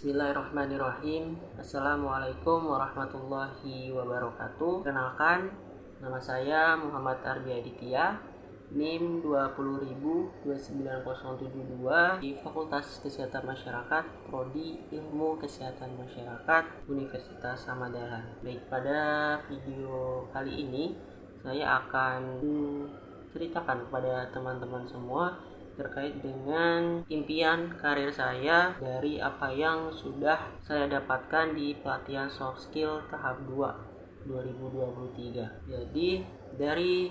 Bismillahirrahmanirrahim. Assalamualaikum warahmatullahi wabarakatuh. Kenalkan, nama saya Muhammad Ardi Aditya, NIM 200002972 di Fakultas Kesehatan Masyarakat, Prodi Ilmu Kesehatan Masyarakat, Universitas Samadala. Baik, pada video kali ini saya akan ceritakan kepada teman-teman semua terkait dengan impian karir saya dari apa yang sudah saya dapatkan di pelatihan soft skill tahap 2 2023. Jadi dari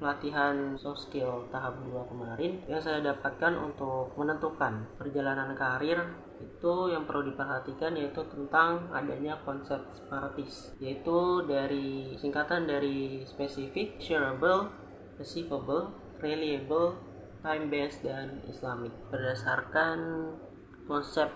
pelatihan soft skill tahap 2 kemarin yang saya dapatkan untuk menentukan perjalanan karir itu yang perlu diperhatikan yaitu tentang adanya konsep SMARTIS, yaitu dari singkatan dari specific, measurable, achievable, reliable, time-based, dan Islamic. Berdasarkan konsep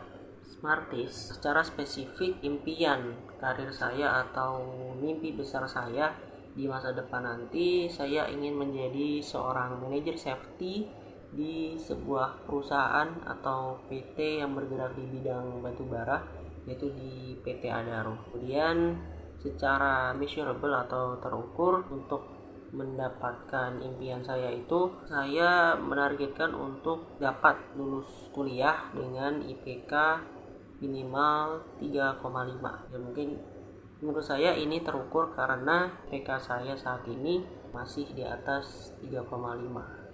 SMARTIS, secara spesifik impian karir saya atau mimpi besar saya di masa depan nanti, saya ingin menjadi seorang manajer safety di sebuah perusahaan atau PT yang bergerak di bidang batubara, yaitu di PT Adaro. Kemudian secara measurable atau terukur, untuk mendapatkan impian saya itu, saya menargetkan untuk dapat lulus kuliah dengan IPK minimal 3,5. Ya, mungkin menurut saya ini terukur karena IPK saya saat ini masih di atas 3,5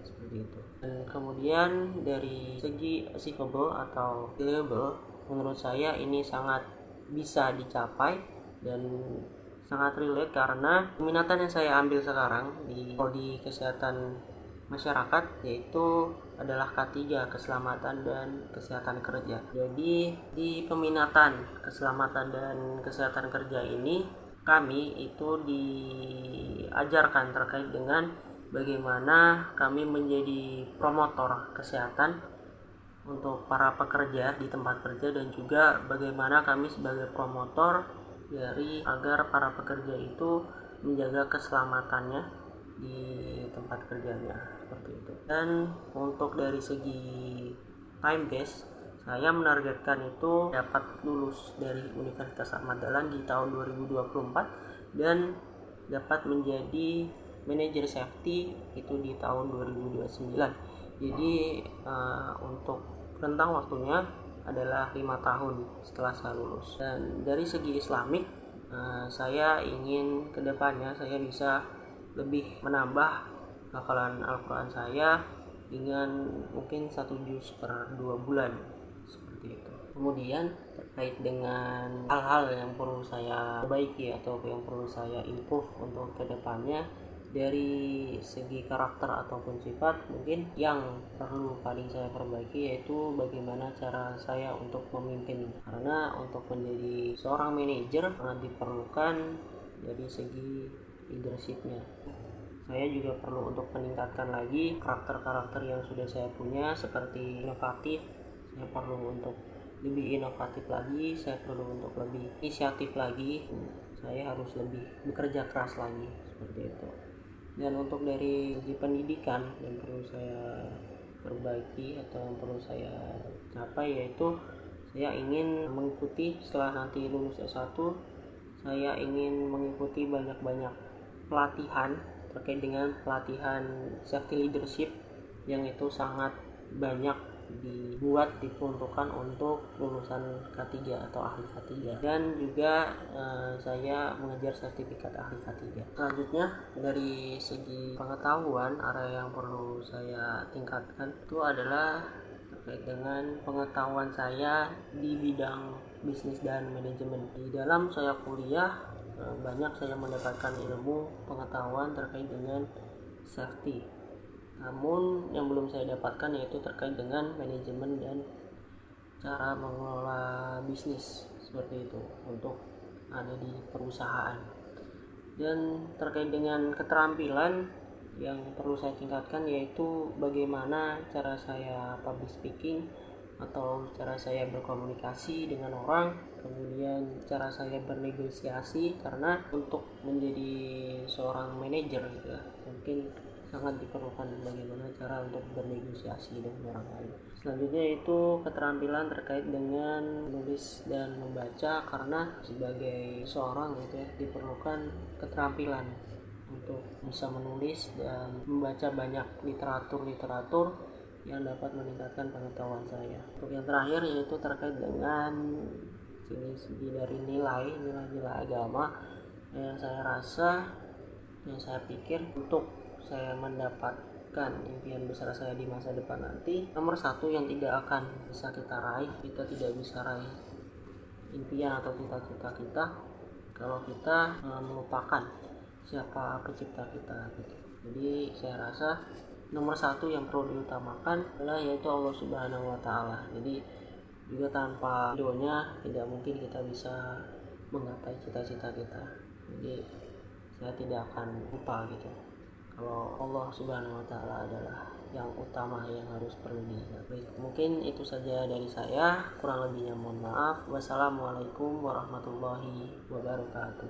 seperti itu. Dan kemudian dari segi achievable atau reliable, menurut saya ini sangat bisa dicapai dan sangat relate karena peminatan yang saya ambil sekarang di Prodi Kesehatan Masyarakat yaitu adalah K3, Keselamatan dan Kesehatan Kerja. Jadi di peminatan Keselamatan dan Kesehatan Kerja ini kami itu diajarkan terkait dengan bagaimana kami menjadi promotor kesehatan untuk para pekerja di tempat kerja, dan juga bagaimana kami sebagai promotor dari agar para pekerja itu menjaga keselamatannya di tempat kerjanya, seperti itu. Dan untuk dari segi time base, saya menargetkan itu dapat lulus dari Universitas Ahmad Dahlan di tahun 2024 dan dapat menjadi manajer safety itu di tahun 2029. Jadi untuk rentang waktunya adalah 5 tahun setelah saya lulus. Dan dari segi Islamik, saya ingin kedepannya saya bisa lebih menambah hafalan Al-Quran saya dengan mungkin 1 juz per 2 bulan, seperti itu. Kemudian terkait dengan hal-hal yang perlu saya perbaiki atau yang perlu saya improve untuk kedepannya, dari segi karakter ataupun sifat, mungkin yang perlu paling saya perbaiki yaitu bagaimana cara saya untuk memimpin, karena untuk menjadi seorang manajer sangat diperlukan dari segi leadershipnya. Saya juga perlu untuk meningkatkan lagi karakter-karakter yang sudah saya punya, seperti inovatif. Saya perlu untuk lebih inovatif lagi, saya perlu untuk lebih inisiatif lagi, saya harus lebih bekerja keras lagi, seperti itu. Dan untuk dari segi pendidikan yang perlu saya perbaiki atau yang perlu saya capai, yaitu saya ingin mengikuti setelah nanti lulus S1, saya ingin mengikuti banyak-banyak pelatihan terkait dengan pelatihan safety leadership yang itu sangat banyak diperuntukkan untuk lulusan K3 atau ahli K3, dan juga saya mengejar sertifikat ahli K3. Selanjutnya dari segi pengetahuan, area yang perlu saya tingkatkan itu adalah terkait dengan pengetahuan saya di bidang bisnis dan manajemen. Di dalam saya kuliah banyak saya mendapatkan ilmu pengetahuan terkait dengan safety, namun yang belum saya dapatkan yaitu terkait dengan manajemen dan cara mengelola bisnis, seperti itu untuk ada di perusahaan. Dan terkait dengan keterampilan yang perlu saya tingkatkan yaitu bagaimana cara saya public speaking atau cara saya berkomunikasi dengan orang, kemudian cara saya bernegosiasi, karena untuk menjadi seorang manajer gitu ya, mungkin sangat diperlukan bagaimana cara untuk bernegosiasi dengan orang lain. Selanjutnya itu keterampilan terkait dengan menulis dan membaca, karena sebagai seorang gitu ya diperlukan keterampilan untuk bisa menulis dan membaca banyak literatur yang dapat meningkatkan pengetahuan saya. Untuk yang terakhir yaitu terkait dengan segi dari nilai agama yang saya rasa, yang saya pikir untuk saya mendapatkan impian besar saya di masa depan nanti, nomor satu yang tidak akan bisa kita raih, kita tidak bisa raih impian atau cita-cita kita kalau kita melupakan siapa pencipta kita gitu. Jadi saya rasa nomor satu yang perlu diutamakan adalah yaitu Allah Subhanahu wa Ta'ala. Jadi juga tanpa doanya tidak mungkin kita bisa menggapai cita-cita kita. Jadi saya tidak akan lupa gitu kalau Allah Subhanahu wa Ta'ala adalah yang utama yang harus perlu diingat. Baik, mungkin itu saja dari saya, kurang lebihnya mohon maaf. Wassalamualaikum warahmatullahi wabarakatuh.